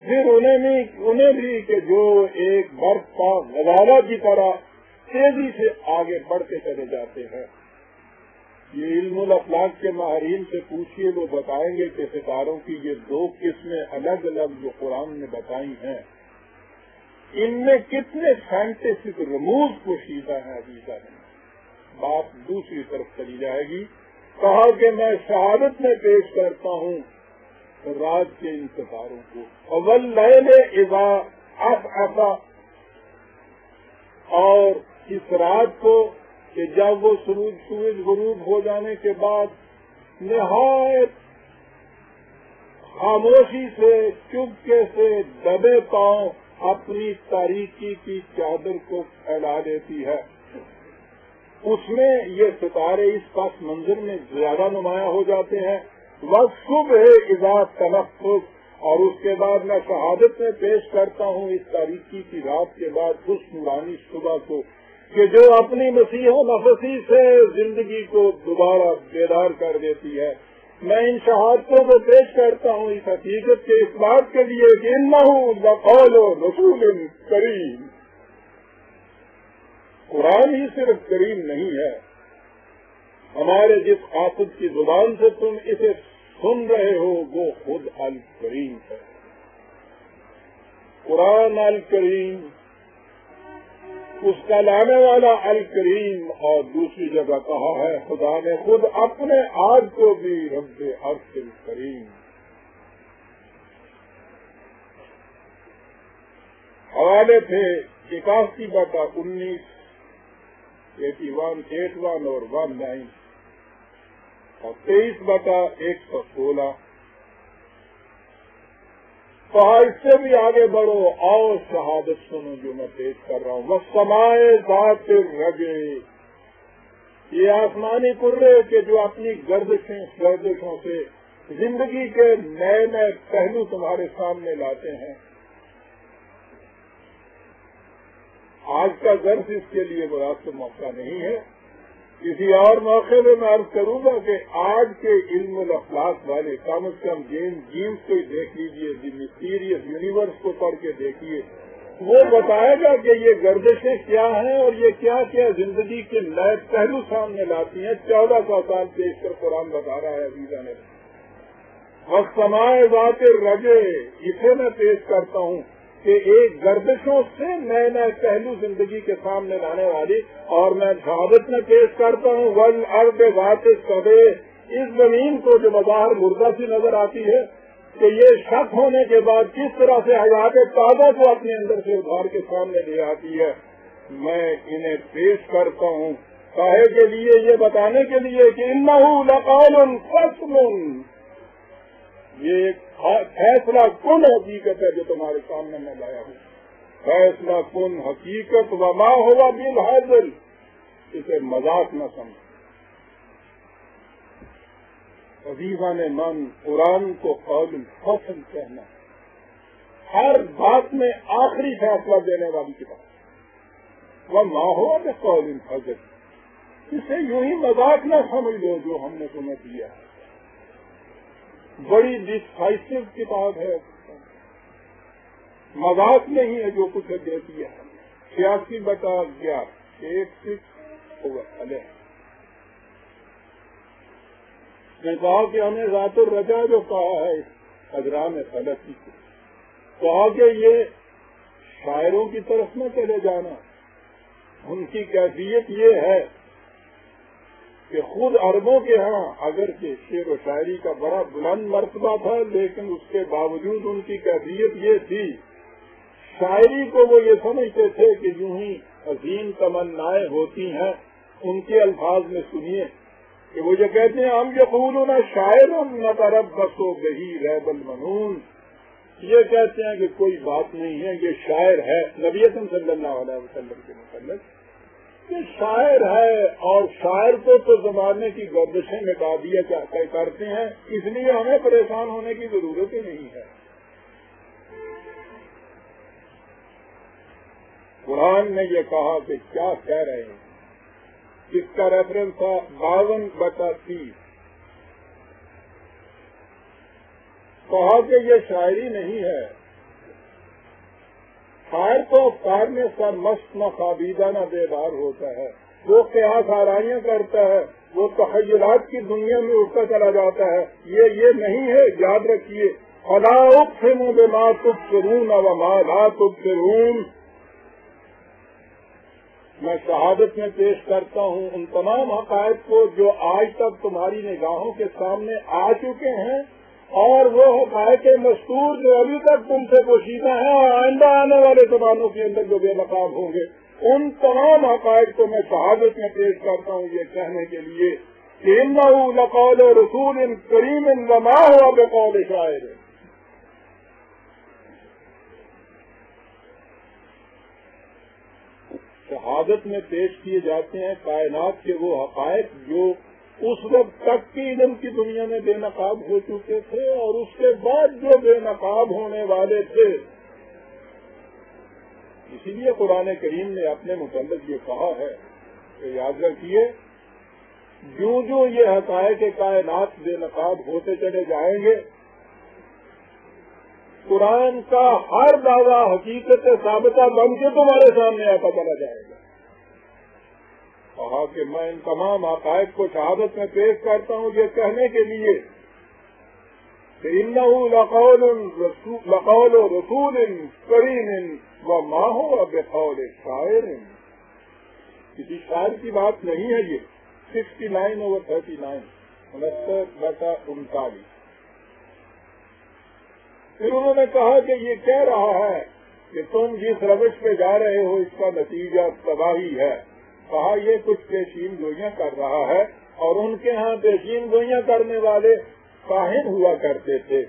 پھر انہیں بھی کہ جو ایک برف کا نظارہ کی طرح تیزی سے آگے بڑھتے چلے جاتے ہیں. یہ علم الافلاق کے ماہرین سے پوچھیے، وہ بتائیں گے کہ ستاروں کی یہ دو قسمیں الگ الگ جو قرآن نے بتائی ہیں، ان میں کتنے سائنٹیفک رموز پوشیدہ ہیں. عزیزہ نے بات دوسری طرف چلی جائے گی. کہا کہ میں شہادت میں پیش کرتا ہوں رات کے ان ستاروں کو. واللیل اذا عسعس، اور اس رات کو کہ جب وہ سورج غروب ہو جانے کے بعد نہایت خاموشی سے چپکے سے دبے پاؤں اپنی تاریکی کی چادر کو پھیلا دیتی ہے. اس میں یہ ستارے اس پس منظر میں زیادہ نمایاں ہو جاتے ہیں. وَالصُّبْحِ إِذَا تَنَفَّسَ، اور اس کے بعد میں شہادت میں پیش کرتا ہوں اس تاریکی کی رات کے بعد اس نورانی صبح کو کہ جو اپنی مسیح و نفسی سے زندگی کو دوبارہ بیدار کر دیتی ہے. میں ان شہادتوں کو پیش کرتا ہوں اس حقیقت کے اس بات کے لیے کہ إِنَّهُ لَقَوْلُ رَسُولٍ کریم. قرآن ہی صرف کریم نہیں ہے، ہمارے جس قاصد کی زبان سے تم اسے سن رہے ہو وہ خود الکریم ہے. قرآن الکریم، اس کا لانے والا الکریم. اور دوسری جگہ کہا ہے خدا نے خود اپنے آپ کو بھی رب عرش الکریم. حوالے تھے 81/19، 81 اور 19 اور 23/116. کہا اس سے بھی آگے بڑھو، اور شہادت سنو جو میں پیش کر رہا ہوں. وَالسَّمَاءِ ذَاتِ الرَّجْعِ، یہ آسمانی کرے کہ جو اپنی گردشوں سے زندگی کے نئے نئے پہلو تمہارے سامنے لاتے ہیں. آج کا درس اس کے لیے مناسب موقع نہیں ہے. کسی اور موقع میں عرض کروں گا کہ آج کے علم الافلاق والے کم از کم جیمز کو ہی دیکھ لیجیے، دی مسٹیریس یونیورس کو پڑھ کے دیکھیے. وہ بتائے گا کہ یہ گردشیں کیا ہیں اور یہ کیا کیا زندگی کے نئے پہلو سامنے لاتی ہیں. 1400 سال پیش کر قرآن بتا رہا ہے عزیزہ نے. وَالسَّمَاءِ ذَاتِ الرَّجْعِ، اسے میں پیش کرتا ہوں کہ ایک گردشوں سے نئے نئے پہلو زندگی کے سامنے لانے والی. اور میں شہادت میں پیش کرتا ہوں وَالْأَرْضِ ذَاتِ الصَّدْعِ، اس زمین کو جو بظاہر مردہ سی نظر آتی ہے کہ یہ شک ہونے کے بعد کس طرح سے حیات تازہ کو اپنے اندر سے ابھار کے سامنے لے آتی ہے. میں انہیں پیش کرتا ہوں کاہے کے لیے؟ یہ بتانے کے لیے کہ إِنَّهُ لَقَوْلٌ فَصْلٌ، یہ ایک فیصلہ کن حقیقت ہے جو تمہارے سامنے میں لایا ہوں. فیصلہ کن حقیقت. وما ہوا بالحاضر، اسے مذاق نہ سمجھ. عزیزان من، قرآن کو قول فصل کہنا ہر بات میں آخری فیصلہ دینے والی کتاب. وما ہوا بقول فصل، اسے یوں ہی مذاق نہ سمجھ لو جو ہم نے تمہیں دیا ہے. بڑی ڈسائسو کتاب ہے، مذاق نہیں ہے جو کچھ دیتی ہے. 86/11 86 نے کہا کہ ہمیں ذات الرجا جو کہا ہے اجرام فلکی کو، کہا کہ یہ شاعروں کی طرف نہ چلے جانا. ان کی کیفیت یہ ہے کہ خود عربوں کے ہاں اگرچہ شعر و شاعری کا بڑا بلند مرتبہ تھا، لیکن اس کے باوجود ان کی کیفیت یہ تھی، شاعری کو وہ یہ سمجھتے تھے کہ یوں ہی عظیم تمنائیں ہوتی ہیں. ان کے الفاظ میں سنیے کہ وہ جو کہتے ہیں ہم یقولون شاعر نتربص بہ ریب المنون، یہ کہتے ہیں کہ کوئی بات نہیں ہے، یہ شاعر ہے. نبی اکرم صلی اللہ علیہ وسلم کے متعلق یہ شاعر ہے، اور شاعر کو تو زمانے کی گردشیں مٹا دیا کرتے ہیں، اس لیے ہمیں پریشان ہونے کی ضرورت ہی نہیں ہے. قرآن نے یہ کہا کہ کیا کہہ رہے ہیں، اس کا ریفرنس تھا 52/30. کہا کہ یہ شاعری نہیں ہے، شاعر تو افکار میں سر مست نہ خوابیدہ نہ بیدار ہوتا ہے، وہ قیاس آرائیاں کرتا ہے، وہ تخیلات کی دنیا میں اٹھتا چلا جاتا ہے. یہ نہیں ہے، یاد رکھیے. فلا اقسم بما تبصرون وما لا تبصرون. میں شہادت میں پیش کرتا ہوں ان تمام حقائق کو جو آج تک تمہاری نگاہوں کے سامنے آ چکے ہیں، اور وہ حقائق مستور جو ابھی تک تم سے پوشیدہ ہیں اور آئندہ آنے والے زمانوں کے اندر جو بے نقاب ہوں گے، ان تمام حقائق کو میں شہادت میں پیش کرتا ہوں یہ کہنے کے لیے کہ انہ لقول رسول کریم وما ہوا بقول شاعر. شہادت میں پیش کیے جاتے ہیں کائنات کے وہ حقائق جو اس وقت تک کی علم کی دنیا میں بے نقاب ہو چکے تھے اور اس کے بعد جو بے نقاب ہونے والے تھے. اسی لیے قرآن کریم نے اپنے متعلق یہ کہا ہے کہ یاد رکھیے جو یہ حقائق کائنات بے نقاب ہوتے چلے جائیں گے، قرآن کا ہر دعویٰ حقیقت ثابتہ بن کے تمہارے سامنے آتا چلا جائے گا. کہا کہ میں ان تمام حقائق کو شہادت میں پیش کرتا ہوں یہ کہنے کے لیے کہ انہ لقول رسول کریم وما هو بقول شاعر. کسی شاعر کی بات نہیں ہے یہ. 69/39 69/39. پھر انہوں نے کہا کہ یہ کہہ رہا ہے کہ تم جس روش پہ جا رہے ہو اس کا نتیجہ تباہی ہے. کہا یہ کچھ پیشین گوئیاں کر رہا ہے، اور ان کے ہاں پیشین گوئیاں کرنے والے کاہن ہوا کرتے تھے.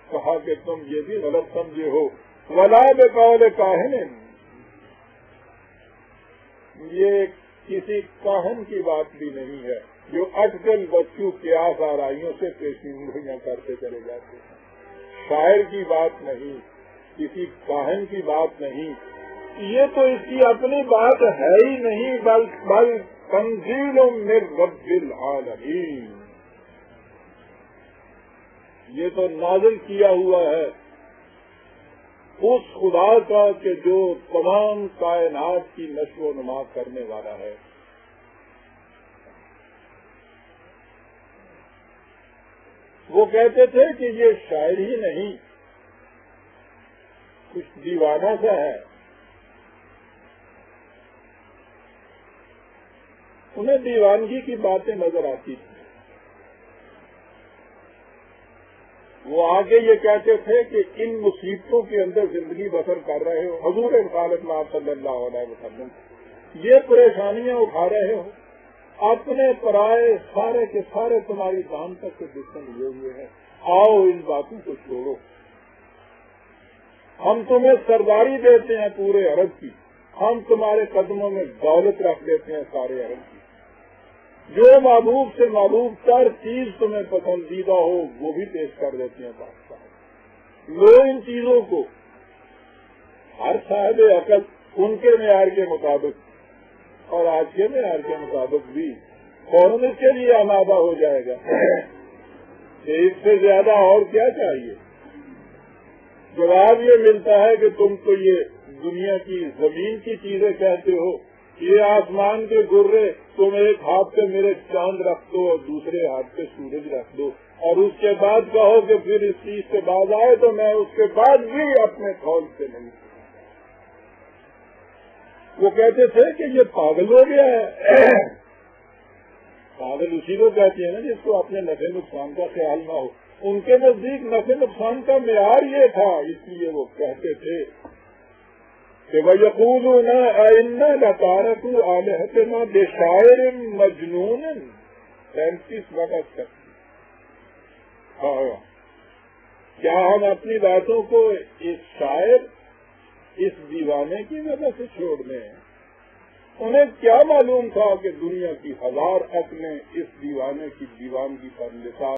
کہا کہ تم یہ بھی غلط سمجھے ہو. ولا بقول کاہن، یہ کسی کاہن کی بات بھی نہیں ہے جو اٹکل بچوں قیاس آرائیوں سے پیشین گوئیاں کرتے چلے جاتے ہیں. شاعر کی بات نہیں، کسی کاہن کی بات نہیں. یہ تو اس کی اپنی بات ہے ہی نہیں، بل تنزیل من رب العالمین. یہ تو نازل کیا ہوا ہے اس خدا کا کہ جو تمام کائنات کی نشو و نما کرنے والا ہے. وہ کہتے تھے کہ یہ شاعر ہی نہیں، کچھ دیوانہ سا ہے. انہیں دیوانگی کی باتیں نظر آتی تھی. وہ آگے یہ کہتے تھے کہ ان مصیبتوں کے اندر زندگی بسر کر رہے ہو، حضور خالق صلی اللہ علیہ وسلم یہ پریشانیاں اٹھا رہے ہو، اپنے پرائے سارے کے سارے تمہاری دام تک کے دشمن لیے ہوئے ہیں. آؤ ان باتوں کو چھوڑو، ہم تمہیں سرداری دیتے ہیں پورے عرب کی، ہم تمہارے قدموں میں دولت رکھ دیتے ہیں سارے عرب کی. جو محبوب سے محبوب تر چیز تمہیں پسندیدہ ہو وہ بھی پیش کر دیتے ہیں بادشاہ. لو ان چیزوں کو. ہر صاحب عقل ان کے معیار کے مطابق اور آج کے معیار کے مطابق بھی فوراً اس کے لیے آمادہ ہو جائے گا کہ اس سے زیادہ اور کیا چاہیے. جواب یہ ملتا ہے کہ تم تو یہ دنیا کی زمین کی چیزیں کہتے ہو، یہ آسمان کے گرے تم ایک ہاتھ پہ میرے چاند رکھ دو اور دوسرے ہاتھ پہ سورج رکھ دو، اور اس کے بعد کہو کہ پھر اس چیز سے باز آئے تو میں اس کے بعد بھی اپنے قول سے نہیں. وہ کہتے تھے کہ یہ پاگل ہو گیا ہے. پاگل اسی کو کہتے ہیں نا جس کو اپنے نفع نقصان کا خیال نہ ہو. ان کے نزدیک نفع نقصان کا معیار یہ تھا، اس لیے وہ کہتے تھے کہ وَيَقُولُونَ أَإِنَّا لَتَارَكُوا آلِهَتِنَا بِشَاعِرٍ مَجْنُونٍ 35 کیا ہم اپنی باتوں کو اس شاعر اس دیوانے کی وجہ سے چھوڑ دیں؟ انہیں کیا معلوم تھا کہ دنیا کی 1000 عقلیں اس دیوانے کی دیوانگی پر لسان